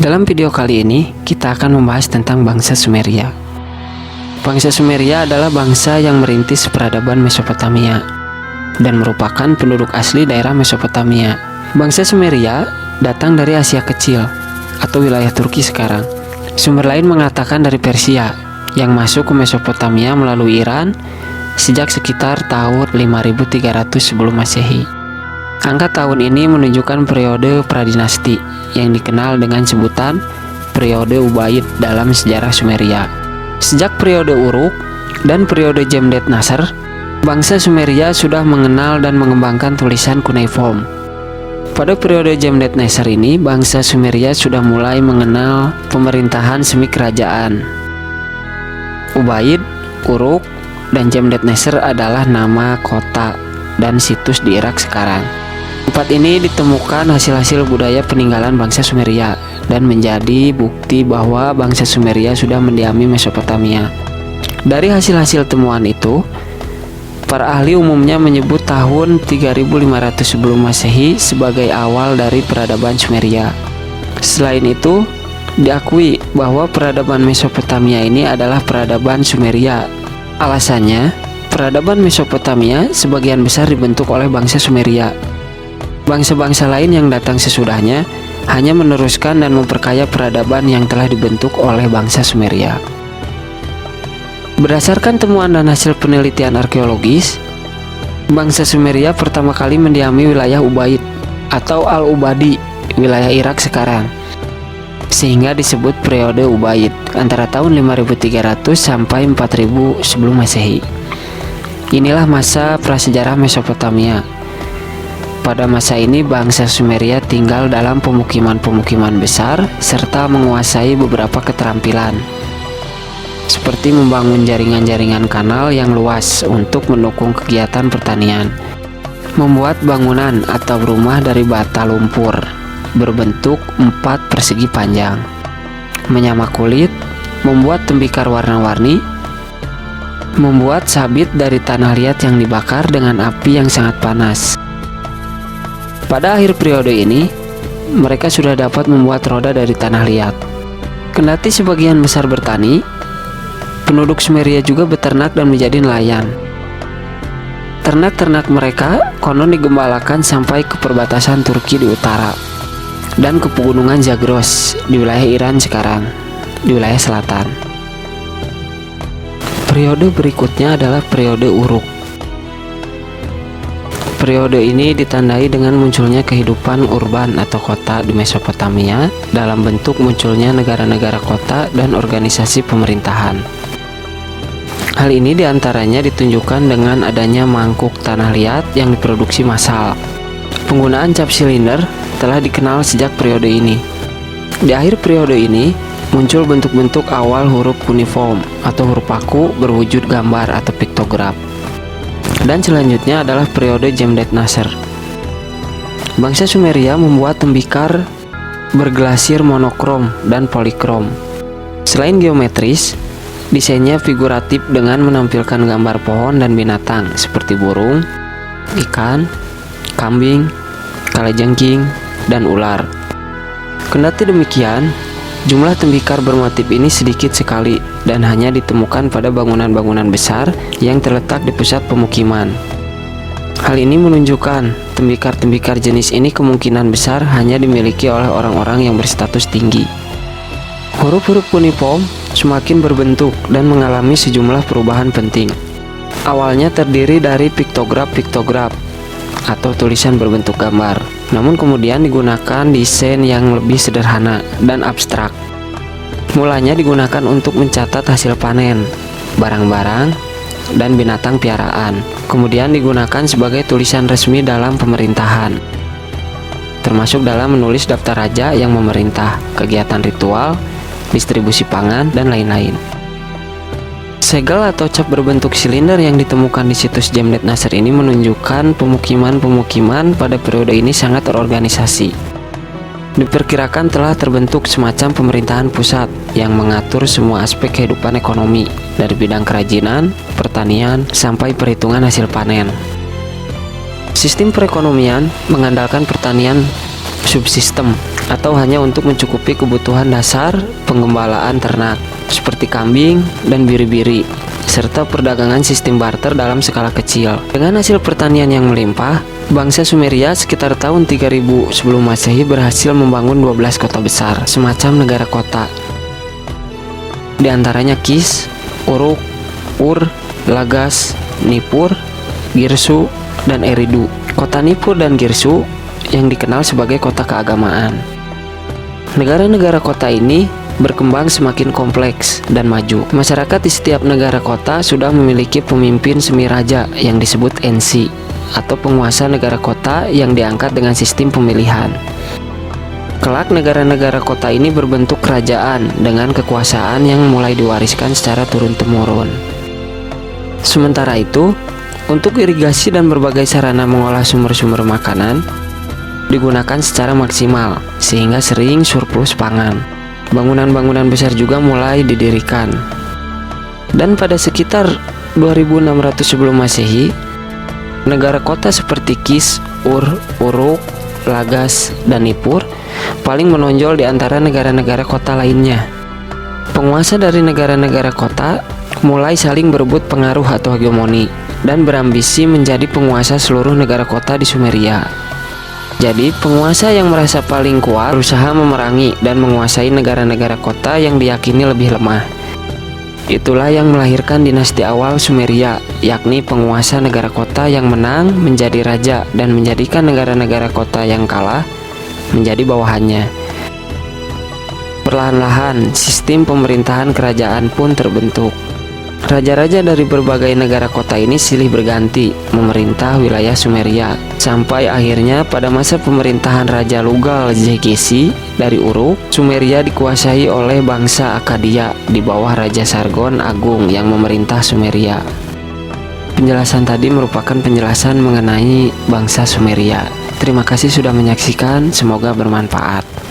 Dalam video kali ini, kita akan membahas tentang bangsa Sumeria. Bangsa Sumeria adalah bangsa yang merintis peradaban Mesopotamia dan merupakan penduduk asli daerah Mesopotamia. Bangsa Sumeria datang dari Asia Kecil atau wilayah Turki sekarang. Sumber lain mengatakan dari Persia yang masuk ke Mesopotamia melalui Iran sejak sekitar tahun 5300 sebelum Masehi. Angka tahun ini menunjukkan periode pradinasti yang dikenal dengan sebutan periode Ubaid dalam sejarah Sumeria. Sejak periode Uruk dan periode Jemdet Nasr, bangsa Sumeria sudah mengenal dan mengembangkan tulisan cuneiform. Pada periode Jemdet Nasr ini, bangsa Sumeria sudah mulai mengenal pemerintahan semi kerajaan. Ubaid, Uruk, dan Jemdet Nasr adalah nama kota dan situs di Irak sekarang. Tempat ini ditemukan hasil-hasil budaya peninggalan bangsa Sumeria dan menjadi bukti bahwa bangsa Sumeria sudah mendiami Mesopotamia. Dari hasil-hasil temuan itu, para ahli umumnya menyebut tahun 3500 sebelum Masehi sebagai awal dari peradaban Sumeria. Selain itu, diakui bahwa peradaban Mesopotamia ini adalah peradaban Sumeria. Alasannya, peradaban Mesopotamia sebagian besar dibentuk oleh bangsa Sumeria. Bangsa-bangsa lain yang datang sesudahnya hanya meneruskan dan memperkaya peradaban yang telah dibentuk oleh bangsa Sumeria. Berdasarkan temuan dan hasil penelitian arkeologis, bangsa Sumeria pertama kali mendiami wilayah Ubaid atau Al-Ubadi, wilayah Irak sekarang, sehingga disebut periode Ubaid antara tahun 5300 sampai 4000 sebelum Masehi. Inilah masa prasejarah Mesopotamia. Pada masa ini bangsa Sumeria tinggal dalam pemukiman-pemukiman besar serta menguasai beberapa keterampilan, seperti membangun jaringan-jaringan kanal yang luas untuk mendukung kegiatan pertanian, membuat bangunan atau rumah dari bata lumpur berbentuk 4 persegi panjang, menyamak kulit, membuat tembikar warna-warni, membuat sabit dari tanah liat yang dibakar dengan api yang sangat panas. Pada akhir periode ini, mereka sudah dapat membuat roda dari tanah liat. Kendati sebagian besar bertani, penduduk Sumeria juga beternak dan menjadi nelayan. Ternak-ternak mereka konon digembalakan sampai ke perbatasan Turki di utara dan ke pegunungan Zagros di wilayah Iran sekarang, di wilayah selatan. Periode berikutnya adalah periode Uruk. Periode ini ditandai dengan munculnya kehidupan urban atau kota di Mesopotamia dalam bentuk munculnya negara-negara kota dan organisasi pemerintahan. Hal ini diantaranya ditunjukkan dengan adanya mangkuk tanah liat yang diproduksi massal. Penggunaan cap silinder telah dikenal sejak periode ini. Di akhir periode ini, muncul bentuk-bentuk awal huruf cuneiform atau huruf paku berwujud gambar atau piktograf. Dan selanjutnya adalah periode Jemdet Nasr. Bangsa Sumeria membuat tembikar berglasir monokrom dan polikrom. Selain geometris, desainnya figuratif dengan menampilkan gambar pohon dan binatang seperti burung, ikan, kambing, kalajengking, dan ular. Kendati demikian, jumlah tembikar bermotif ini sedikit sekali dan hanya ditemukan pada bangunan-bangunan besar yang terletak di pusat pemukiman. Hal ini menunjukkan tembikar-tembikar jenis ini kemungkinan besar hanya dimiliki oleh orang-orang yang berstatus tinggi. Huruf-huruf cuneiform semakin berbentuk dan mengalami sejumlah perubahan penting. Awalnya terdiri dari piktograf atau tulisan berbentuk gambar, namun kemudian digunakan desain yang lebih sederhana dan abstrak. Mulanya digunakan untuk mencatat hasil panen, barang-barang, dan binatang piaraan. Kemudian digunakan sebagai tulisan resmi dalam pemerintahan, termasuk dalam menulis daftar raja yang memerintah, kegiatan ritual, distribusi pangan, dan lain-lain. Segel atau cap berbentuk silinder yang ditemukan di situs Jemdet Nasr ini menunjukkan pemukiman-pemukiman pada periode ini sangat terorganisasi. Diperkirakan telah terbentuk semacam pemerintahan pusat yang mengatur semua aspek kehidupan ekonomi, dari bidang kerajinan, pertanian, sampai perhitungan hasil panen. Sistem perekonomian mengandalkan pertanian subsistem atau hanya untuk mencukupi kebutuhan dasar penggembalaan ternak seperti kambing dan biri-biri, serta perdagangan sistem barter dalam skala kecil. Dengan hasil pertanian yang melimpah, bangsa Sumeria sekitar tahun 3000 sebelum Masehi berhasil membangun 12 kota besar, semacam negara kota. Di antaranya Kis, Uruk, Ur, Lagas, Nippur, Girsu, dan Eridu. Kota Nippur dan Girsu yang dikenal sebagai kota keagamaan. Negara-negara kota ini berkembang semakin kompleks dan maju. Masyarakat di setiap negara kota sudah memiliki pemimpin semi raja yang disebut Ensi, atau penguasa negara kota yang diangkat dengan sistem pemilihan. Kelak negara-negara kota ini berbentuk kerajaan dengan kekuasaan yang mulai diwariskan secara turun-temurun. Sementara itu, untuk irigasi dan berbagai sarana mengolah sumber-sumber makanan digunakan secara maksimal, sehingga sering surplus pangan. Bangunan-bangunan besar juga mulai didirikan. Dan pada sekitar 2600 sebelum Masehi, negara kota seperti Kis, Ur, Uruk, Lagas, dan Nippur paling menonjol di antara negara-negara kota lainnya. Penguasa dari negara-negara kota mulai saling berebut pengaruh atau hegemoni dan berambisi menjadi penguasa seluruh negara kota di Sumeria. Jadi, penguasa yang merasa paling kuat berusaha memerangi dan menguasai negara-negara kota yang diyakini lebih lemah. Itulah yang melahirkan dinasti awal Sumeria, yakni penguasa negara kota yang menang menjadi raja dan menjadikan negara-negara kota yang kalah menjadi bawahannya. Perlahan-lahan, sistem pemerintahan kerajaan pun terbentuk. Raja-raja dari berbagai negara kota ini silih berganti memerintah wilayah Sumeria, sampai akhirnya pada masa pemerintahan Raja Lugal Zegesi dari Uruk, Sumeria dikuasai oleh bangsa Akkadia di bawah Raja Sargon Agung yang memerintah Sumeria. Penjelasan tadi merupakan penjelasan mengenai bangsa Sumeria. Terima kasih sudah menyaksikan, semoga bermanfaat.